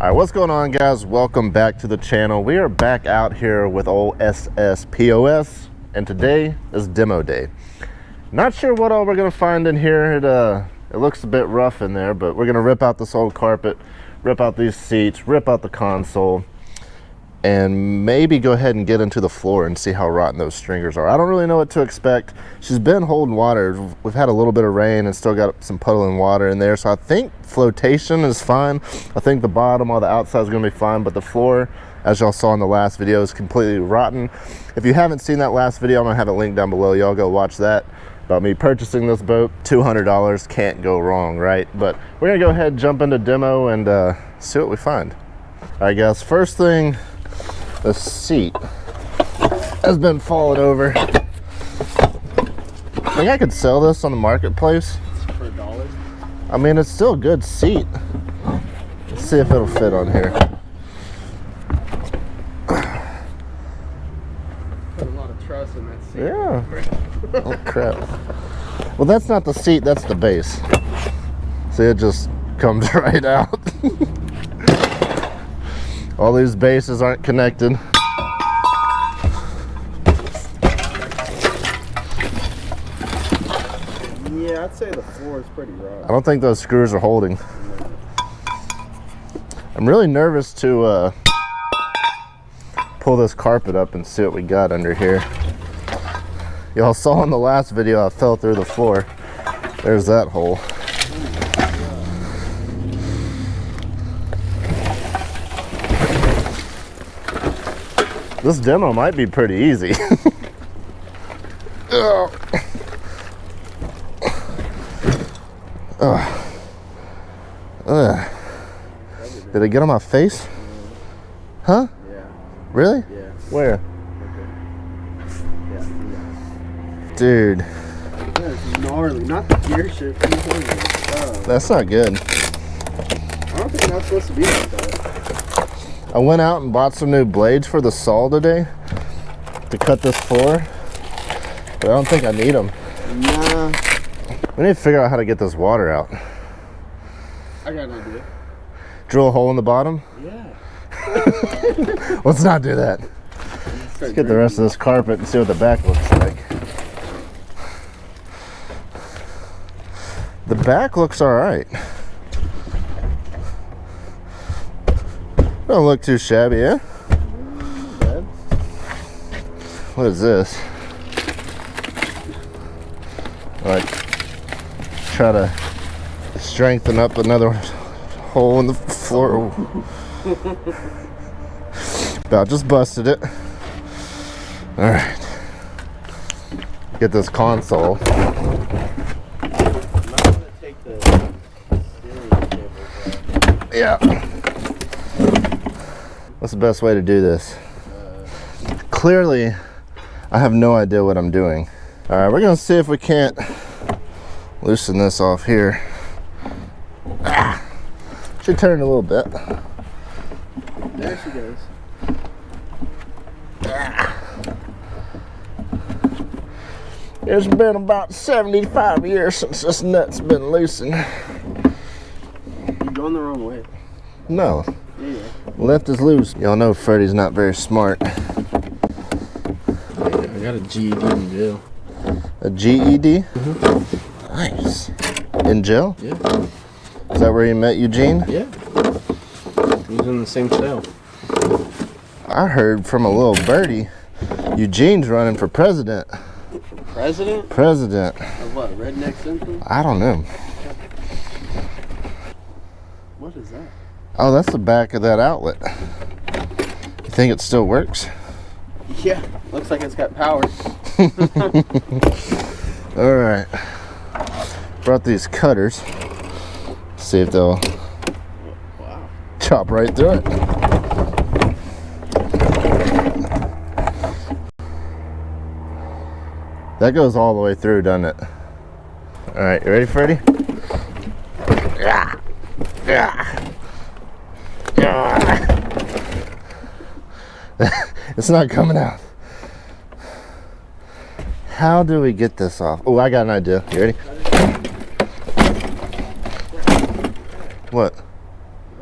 All right, what's going on, guys? Welcome back to the channel. We are back out here with old SSPOS, and today is demo day. Not sure what all we're gonna find in here. It looks a bit rough in there, but we're gonna rip out this old carpet, rip out these seats, rip out the console, and maybe go ahead and get into the floor and see how rotten those stringers are. I don't really know what to expect. She's been holding water. We've had a little bit of rain and still got some puddling water in there, so I think flotation is fine. I think the bottom or the outside is going to be fine, but the floor, as y'all saw in the last video, is completely rotten. If you haven't seen that last video, I'm going to have it linked down below. Y'all go watch that about me purchasing this boat. $200 can't go wrong, right? But we're going to go ahead and jump into demo and see what we find. All right, guys, first thing, the seat has been falling over. I think I could sell this on the marketplace for $1. I mean, it's still a good seat. Let's see if it'll fit on here. Put a lot of trust in that seat. Yeah. Oh crap. Well, that's not the seat, that's the base. See, it just comes right out. All these bases aren't connected. Yeah, I'd say the floor is pretty rough. I don't think those screws are holding. I'm really nervous to pull this carpet up and see what we got under here. Y'all saw in the last video I fell through the floor. There's that hole. This demo might be pretty easy. Oh. Did it get on my face? Huh? Yeah. Really? Yeah. Where? Yeah. Dude. That's gnarly. Not the gear shift. That's not good. I don't think that's supposed to be like that. I went out and bought some new blades for the saw today to cut this floor, but I don't think I need them. Nah. We need to figure out how to get this water out. I got an idea. Drill a hole in the bottom? Yeah. Let's not do that. Let's get the rest of this carpet and see what the back looks like. The back looks all right. Don't look too shabby, yeah? Bad. What is this? Like, try to strengthen up another hole in the floor. About just busted it. All right. Get this console. I'm not gonna take the steering cable out. Yeah. What's the best way to do this? Clearly, I have no idea what I'm doing. All right, we're gonna see if we can't loosen this off here. Ah, she turned a little bit. There she goes. Ah. It's been about 75 years since this nut's been loosened. You're going the wrong way. No. Yeah. Left is loose. Y'all know Freddie's not very smart. I got a GED in jail. A GED? Mm-hmm. Nice. In jail? Yeah. Is that where you met Eugene? Yeah. He was in the same cell. I heard from a little birdie, Eugene's running for president. President? President. Of what? Redneck Central? I don't know. What is that? Oh, that's the back of that outlet. You think it still works? Yeah. Looks like it's got power. All right. Brought these cutters. See if they'll Wow. chop right through it. That goes all the way through, doesn't it? All right, you ready, Freddie? Yeah. Yeah. Yeah. It's not coming out. How do we get this off? Oh, I got an idea. You ready? What?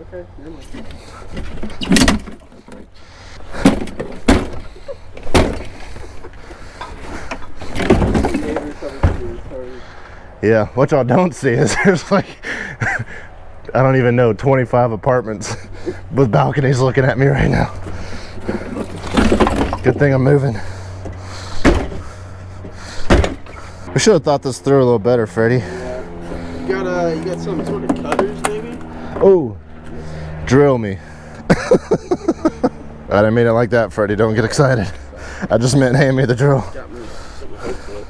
Okay, never mind. Yeah, what y'all don't see is there's like, I don't even know, 25 apartments with balconies looking at me right now. Good thing I'm moving. We should have thought this through a little better, Freddie. Yeah. You got some sort of cutters, maybe? Oh, drill me. I didn't mean it like that, Freddie. Don't get excited. I just meant hand me the drill. Got me something to hook with.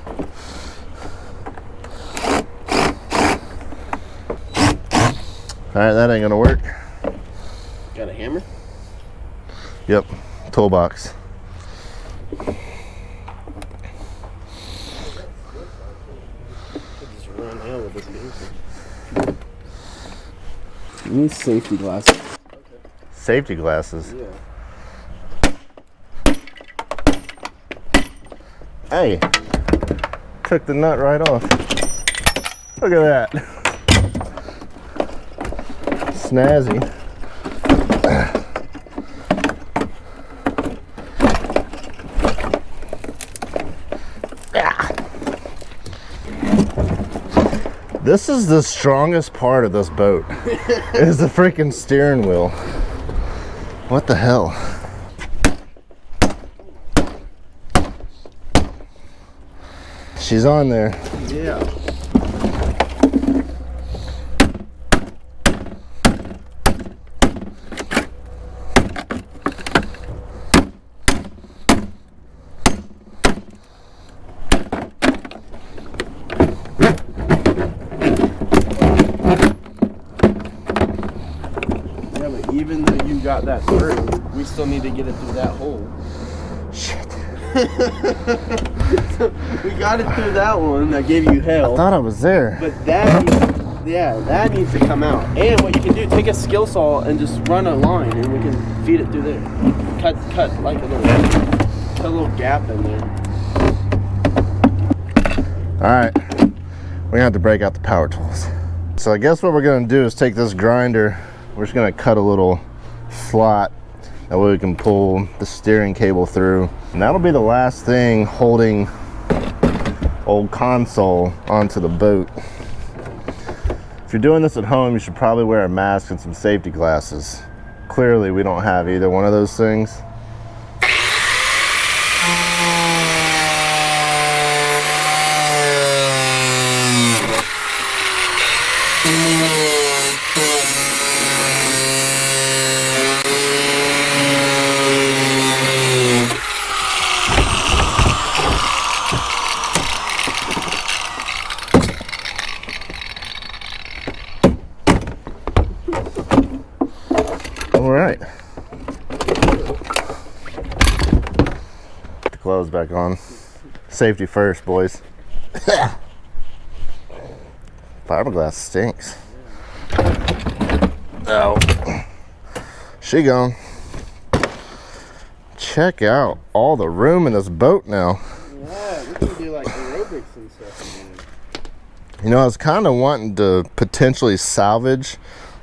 Alright, that ain't gonna work. Got a hammer? Yep, toolbox. Just run out with this vehicle. You need safety glasses. Safety glasses. Yeah. Hey, took the nut right off. Look at that. Snazzy. This is the strongest part of this boat. Is the freaking steering wheel. What the hell? She's on there. Yeah. Even though you got that through, we still need to get it through that hole. Shit. We got it through that one that gave you hell. I thought I was there. But that needs to come out. And what you can do, take a skill saw and just run a line, and we can feed it through there. Cut like a little gap in there. All right, we're gonna have to break out the power tools. So I guess what we're gonna do is take this grinder. We're just gonna cut a little slot. That way we can pull the steering cable through. And that'll be the last thing holding old console onto the boat. If you're doing this at home, you should probably wear a mask and some safety glasses. Clearly, we don't have either one of those things. All right. Put the clothes back on. Safety first, boys. Fiberglass stinks. Oh. She gone. Check out all the room in this boat now. Yeah, we can do like aerobics and stuff. You know, I was kind of wanting to potentially salvage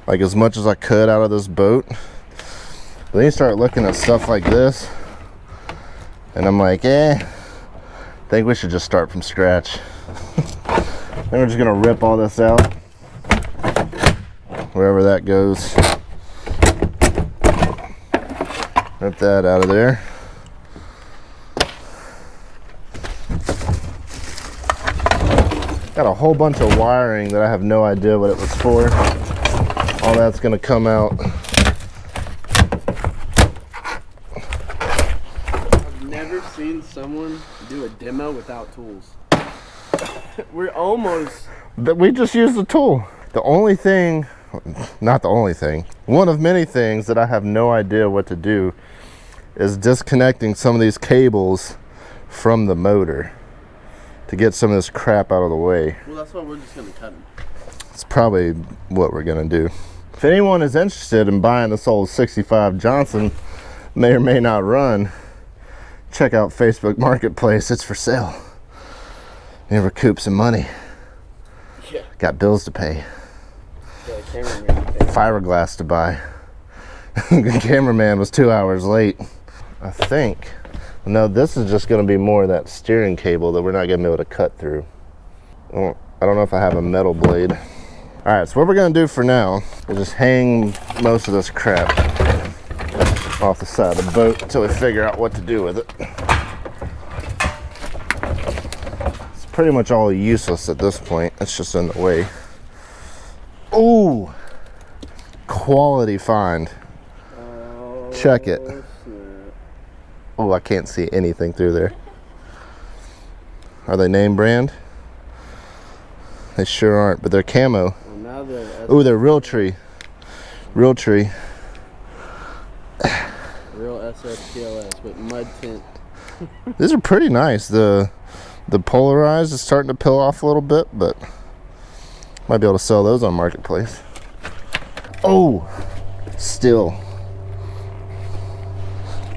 like as much as I could out of this boat. But then you start looking at stuff like this, and I'm like, I think we should just start from scratch. Then we're just gonna rip all this out, wherever that goes. Rip that out of there. Got a whole bunch of wiring that I have no idea what it was for. All that's gonna come out. I've never seen someone do a demo without tools. We're almost. We just use the tool. The only thing, not the only thing, one of many things that I have no idea what to do is disconnecting some of these cables from the motor to get some of this crap out of the way. Well, that's why we're just gonna cut them. It's probably what we're gonna do. If anyone is interested in buying this old 65 Johnson, may or may not run, check out Facebook Marketplace. It's for sale. You recoup some money. Yeah. Got bills to pay. Got a camera. Fiberglass to buy. The cameraman was 2 hours late. I think. No, this is just going to be more of that steering cable that we're not going to be able to cut through. I don't know if I have a metal blade. All right, so what we're going to do for now is just hang most of this crap off the side of the boat until we figure out what to do with it. It's pretty much all useless at this point. It's just in the way. Ooh, quality find. Check it. Oh, I can't see anything through there. Are they name brand? They sure aren't, but they're camo. Well, now they're Oh, they're real tree. Real tree. real SSPLS with mud tint. These are pretty nice. The polarized is starting to peel off a little bit, but might be able to sell those on Marketplace. Oh, still.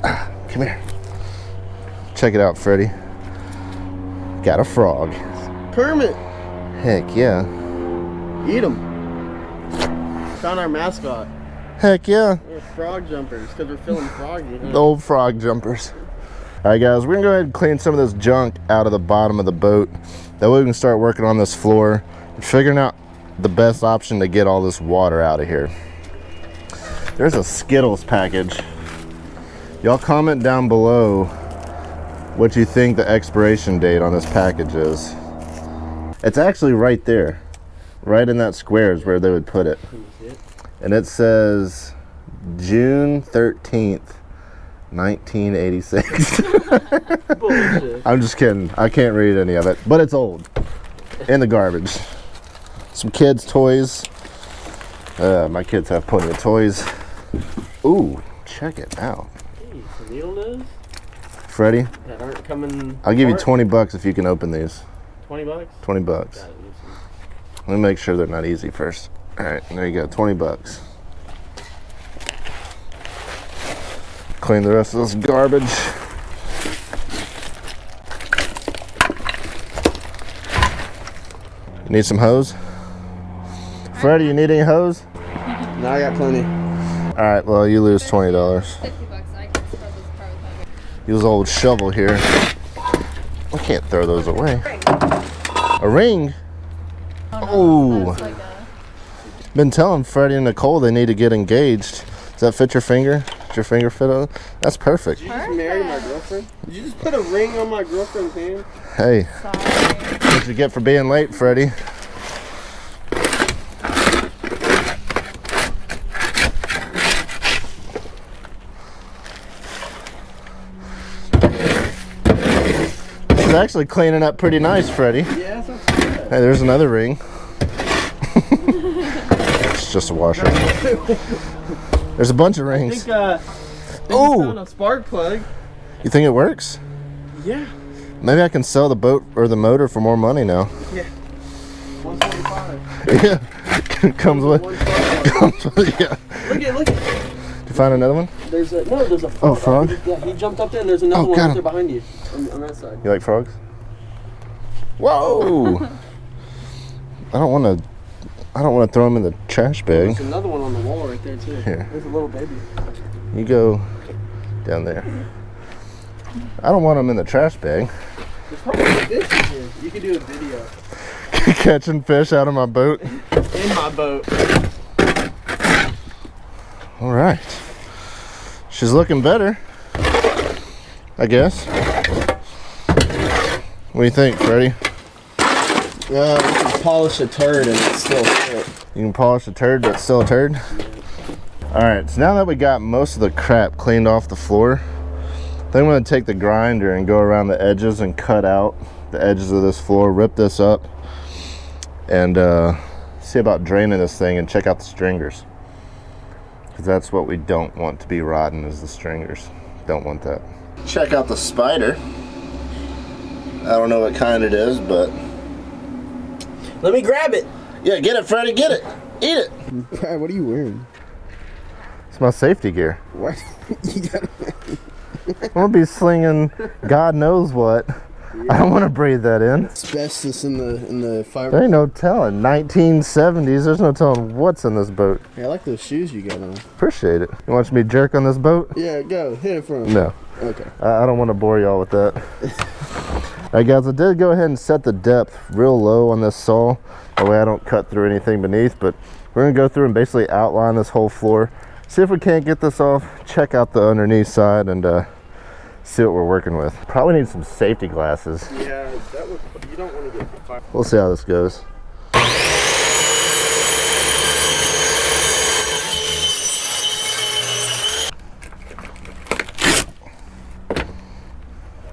Come here. Check it out, Freddie. Got a frog. Kermit. Heck yeah. Eat them. Found our mascot. Heck yeah. We're frog jumpers because we're feeling froggy. Huh? The old frog jumpers. All right, guys, we're gonna go ahead and clean some of this junk out of the bottom of the boat. That way we can start working on this floor and figuring out the best option to get all this water out of here. There's a Skittles package. Y'all comment down below what you think the expiration date on this package is. It's actually right there. Right in that square is where they would put it. And it says June 13th, 1986. Bullshit. I'm just kidding. I can't read any of it. But it's old. In the garbage. Some kids' toys. My kids have plenty of toys. Ooh, check it out. Hey, some needle nose Freddie, that aren't coming. I'll give you apart. $20 if you can open these. 20 bucks? 20 bucks. Got it, Lucy. Let me make sure they're not easy first. All right, there you go, 20 bucks. Clean the rest of this garbage. You need some hose? Freddie, you need any hose? No, I got plenty. All right, well, you lose $20. $50. I can throw this car with my Use old shovel here. I can't throw those away. A ring? Oh. That's like a, Been telling Freddie and Nicole they need to get engaged. Does that fit your finger? Does your finger fit on? That's perfect. Did you just marry my girlfriend? Did you just put a ring on my girlfriend's hand? Hey, sorry. what you get for being late, Freddie? This is actually cleaning up pretty nice, Freddie. Yeah, that's not too bad. Hey, there's another ring. It's just a washer. There's a bunch of I rings. think I Ooh. found a spark plug. You think it works? Yeah. Maybe I can sell the boat or the motor for more money now. Yeah. 145. Yeah. Comes with. One spark plug. Comes with. Yeah. Look at. Did you find another one? There's a frog. Oh, frog? Yeah, he jumped up there and there's another Oh, one got right him. there behind you on that side. You like frogs? Whoa! I don't want to throw them in the trash There's bag. another one on the wall right there too. Here. There's a little baby. You go down there. I don't want them in the trash bag. There's probably fish in here. You could do a video. Catching fish out of my boat. In my boat. All right. She's looking better, I guess. What do you think, Freddie? You can polish a turd and it's still fit. You can polish a turd, but it's still a turd? All right, so now that we got most of the crap cleaned off the floor, then I'm gonna take the grinder and go around the edges and cut out the edges of this floor, rip this up, and see about draining this thing and check out the stringers. Because that's what we don't want to be rotten, is the stringers. Don't want that. Check out the spider. I don't know what kind it is, but... Let me grab it. Yeah, get it, Freddie, get it. Eat it. Brad, what are you wearing? It's my safety gear. What? You got I'm gonna be slinging God knows what I don't want to breathe that in. Asbestos in the fiber. There ain't no telling. 1970s, there's no telling what's in this boat. Hey, I like those shoes you got on. Appreciate it. You want me to jerk on this boat? Yeah, go. Hit it for him. No. Okay. I don't want to bore y'all with that. Alright guys, I did go ahead and set the depth real low on this saw. That way I don't cut through anything beneath, but we're going to go through and basically outline this whole floor. See if we can't get this off, check out the underneath side, and see what we're working with. Probably need some safety glasses. Yeah, that would, you don't want to get fired. We'll see how this goes.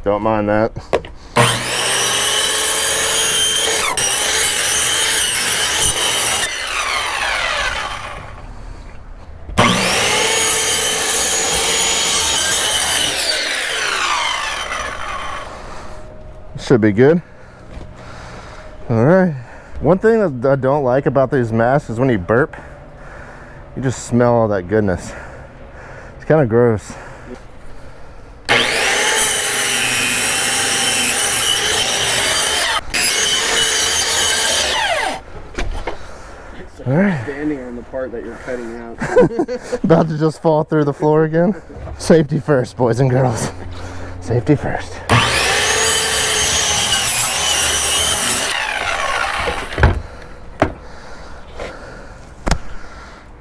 Don't mind that. Should be good. All right. One thing that I don't like about these masks is when you burp, you just smell all that goodness. It's kind of gross. All right. Standing on the part that you're cutting out. About to just fall through the floor again. Safety first, boys and girls. Safety first.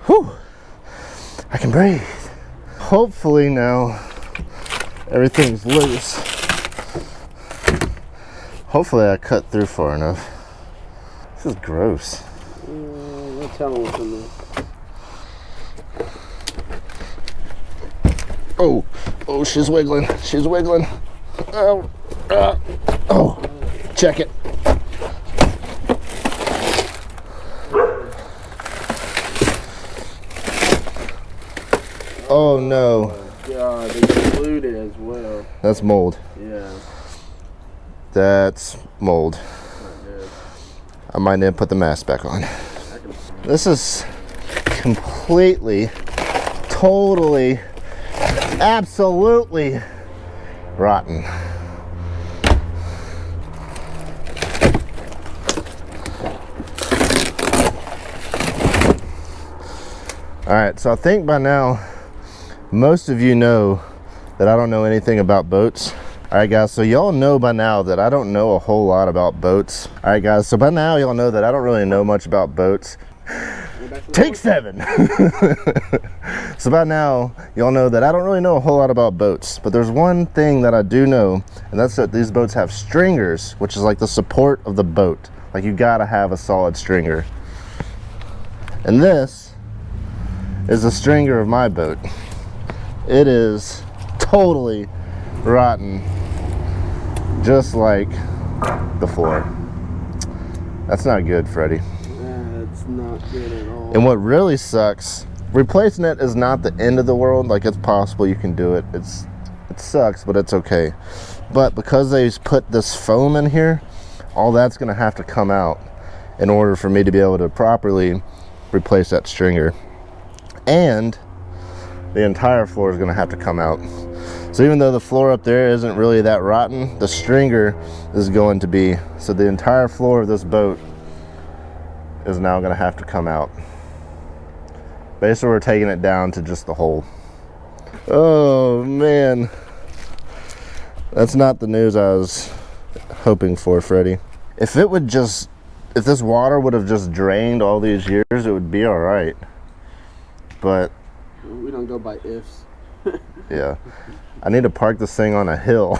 Whew. I can breathe. Hopefully now everything's loose. Hopefully I cut through far enough. This is gross. No telling what's in there. Oh, she's wiggling. She's wiggling. Oh, oh, check it. Oh no. God, they glued it as well. That's mold. Yeah. That's mold. I might need to put the mask back on. This is completely, totally, absolutely rotten. All right, so I think by now, most of you know that I don't know anything about boats. All right, guys, so y'all know by now that I don't know a whole lot about boats. All right, guys, so by now y'all know that I don't really know much about boats. Take 7. So by now, y'all know that I don't really know a whole lot about boats, but there's one thing that I do know, and that's that these boats have stringers, which is like the support of the boat. Like you gotta have a solid stringer. And this is the stringer of my boat. It is totally rotten, just like the floor. That's not good, Freddie. That's not good at all. And what really sucks, replacing it is not the end of the world. Like, it's possible, you can do it. It sucks, but it's okay. But because they put this foam in here, all that's gonna have to come out in order for me to be able to properly replace that stringer. And the entire floor is gonna have to come out. So even though the floor up there isn't really that rotten, the stringer is going to be. So the entire floor of this boat is now gonna have to come out. Basically, we're taking it down to just the hull. Oh man, that's not the news I was hoping for, Freddie. If this water would have just drained all these years, it would be all right. But we don't go by ifs. yeah, I need to park this thing on a hill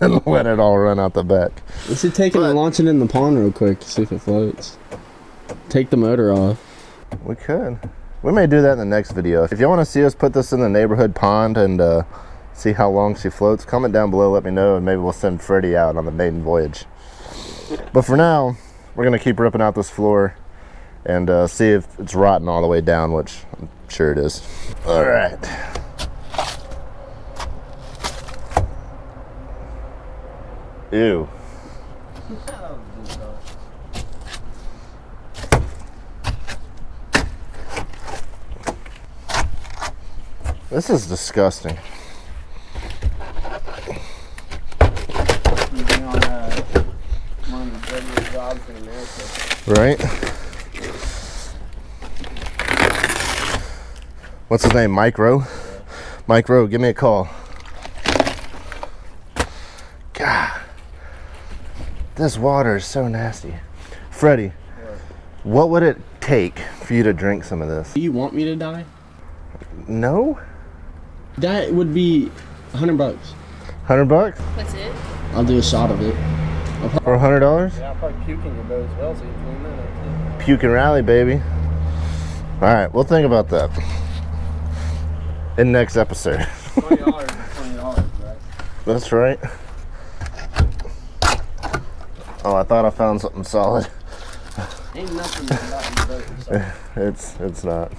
and let it all run out the back. We should take it and launch it in the pond real quick to see if it floats. Take the motor off. We could. We may do that in the next video. If you want to see us put this in the neighborhood pond and see how long she floats, comment down below, let me know, and maybe we'll send Freddie out on the maiden voyage. But for now, we're gonna keep ripping out this floor and see if it's rotten all the way down, which I'm sure it is. All right. Ew. This is disgusting. You been on jobs in America. Right? What's his name? Micro? Yeah. Micro, give me a call. God, this water is so nasty. Freddie, what would it take for you to drink some of this? Do you want me to die? No? That would be $100. 100 bucks? That's it? I'll do a shot of it. For $100? Yeah, I'll probably puke in your boat as well, so you can clean that up too. Puke and rally, baby. All right, we'll think about that in next episode. $20 is $20, right? That's right. Oh, I thought I found something solid. Ain't nothing about your boat. So. It's not.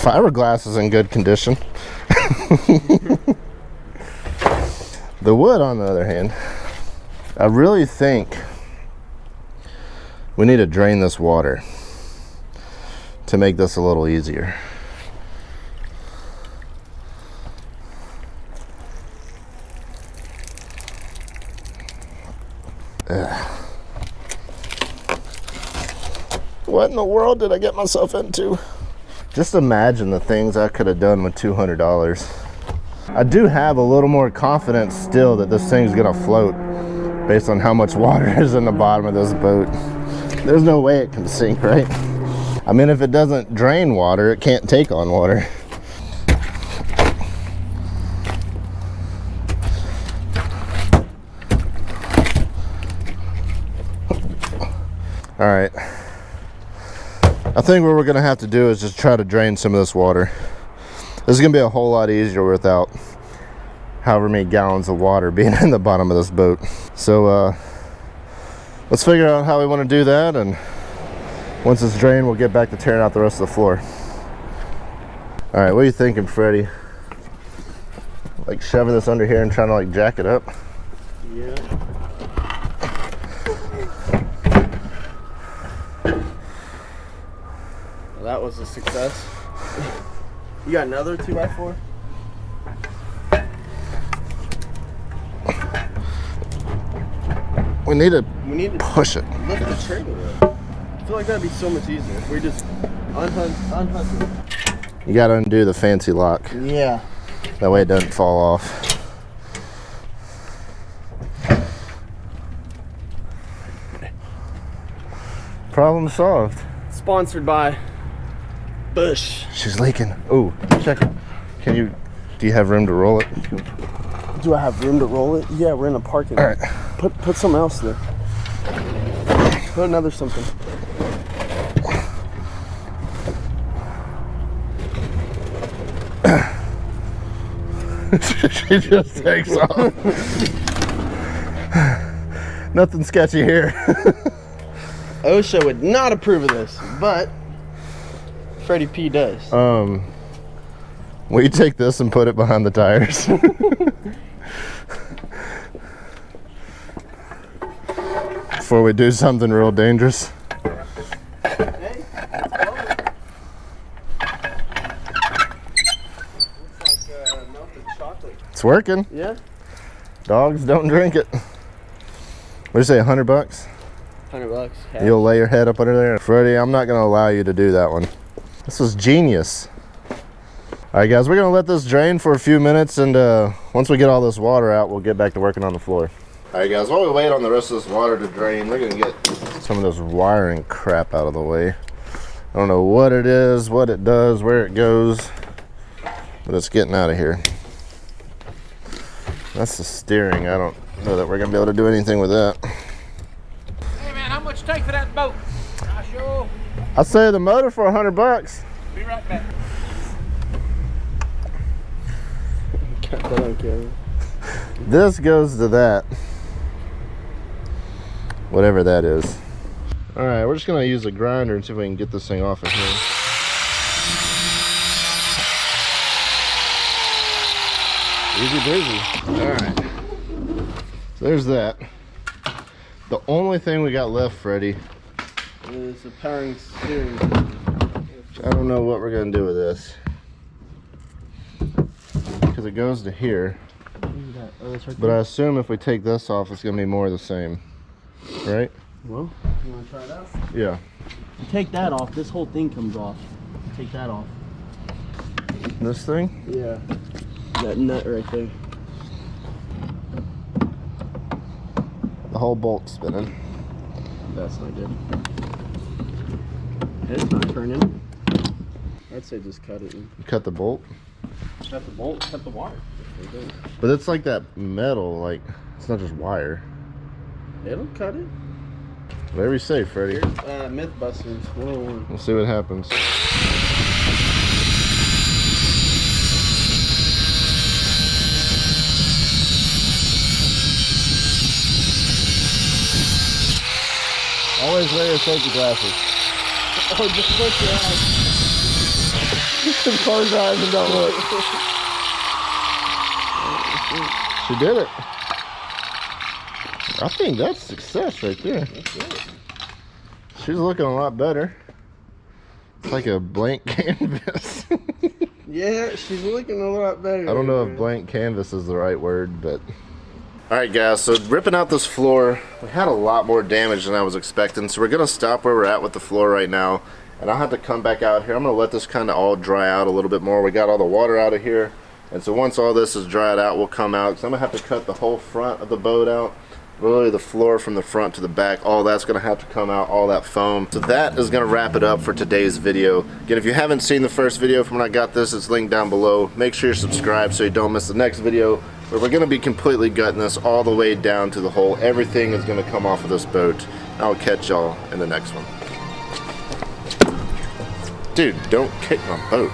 Fiberglass is in good condition. The wood, on the other hand, I really think we need to drain this water to make this a little easier. Ugh. What in the world did I get myself into? Just imagine the things I could have done with $200. I do have a little more confidence still that this thing's gonna float based on how much water is in the bottom of this boat. There's no way it can sink, right? I mean, if it doesn't drain water, it can't take on water. All right. I think what we're gonna have to do is just try to drain some of this water. This is gonna be a whole lot easier without however many gallons of water being in the bottom of this boat. So let's figure out how we want to do that, and once it's drained, we'll get back to tearing out the rest of the floor. All right, what are you thinking, Freddie? Like shoving this under here and trying to like jack it up? Yeah. That was a success. You got another 2x4? We need to push it. Lift the trailer up. I feel like that'd be so much easier if we just unhook it. You gotta undo the fancy lock. Yeah. That way it doesn't fall off. Problem solved. Sponsored by Bush. She's leaking. Oh, check it. Do you have room to roll it? Do I have room to roll it? Yeah, we're in a parking lot. All right. Put something else there. Put another something. She just takes off. Nothing sketchy here. OSHA would not approve of this, but Freddie P does. Will you take this and put it behind the tires? Before we do something real dangerous. Hey, it's like melted chocolate. It's working. Yeah? Dogs don't drink it. What do you say, 100 bucks? $100. Cash. You'll lay your head up under there? Freddie, I'm not gonna allow you to do that one. This was genius. All right, guys, we're gonna let this drain for a few minutes, and once we get all this water out, we'll get back to working on the floor. All right, guys, while we wait on the rest of this water to drain, we're gonna get some of this wiring crap out of the way. I don't know what it is, what it does, where it goes, but it's getting out of here. That's the steering. I don't know that we're gonna be able to do anything with that. Hey man, how much take for that boat? I sure. I'd say the motor for 100 bucks. Be right back. Got that on camera. This goes to that. Whatever that is. All right, we're just gonna use a grinder and see if we can get this thing off of here. Easy breezy. All right. So there's that. The only thing we got left, Freddie, It's a powering steering. I don't know what we're gonna do with this. Because it goes to here. Oh, that's right But I assume if we take this off, it's gonna be more of the same. Right? Well, you wanna try it out? Yeah. You take that off, this whole thing comes off. Take that off. This thing? Yeah. That nut right there. The whole bolt's spinning. That's not good. It's not turning. I'd say just cut it. Cut the bolt. Cut the bolt, cut the wire. But it's like that metal, like, it's not just wire. It'll cut it. Whatever you say, Freddie. Here's Mythbusters 101. We'll see what happens. Always wear your safety glasses. Oh, just close your eyes. Close your eyes and don't look. She did it. I think that's success right there. She's looking a lot better. It's like a blank canvas. Yeah, she's looking a lot better. I don't know if blank canvas is the right word, but... Alright guys, so ripping out this floor, we had a lot more damage than I was expecting, so we're going to stop where we're at with the floor right now, and I'll have to come back out here. I'm going to let this kind of all dry out a little bit more. We got all the water out of here, and so once all this is dried out, we'll come out, because I'm going to have to cut the whole front of the boat out. Really the floor from the front to the back, all that's going to have to come out, all that foam. So that is going to wrap it up for today's video. Again, if you haven't seen the first video from when I got this, it's linked down below. Make sure you're subscribed so you don't miss the next video, where we're going to be completely gutting this all the way down to the hull. Everything is going to come off of this boat. I'll catch y'all in the next one. Dude, don't kick my boat.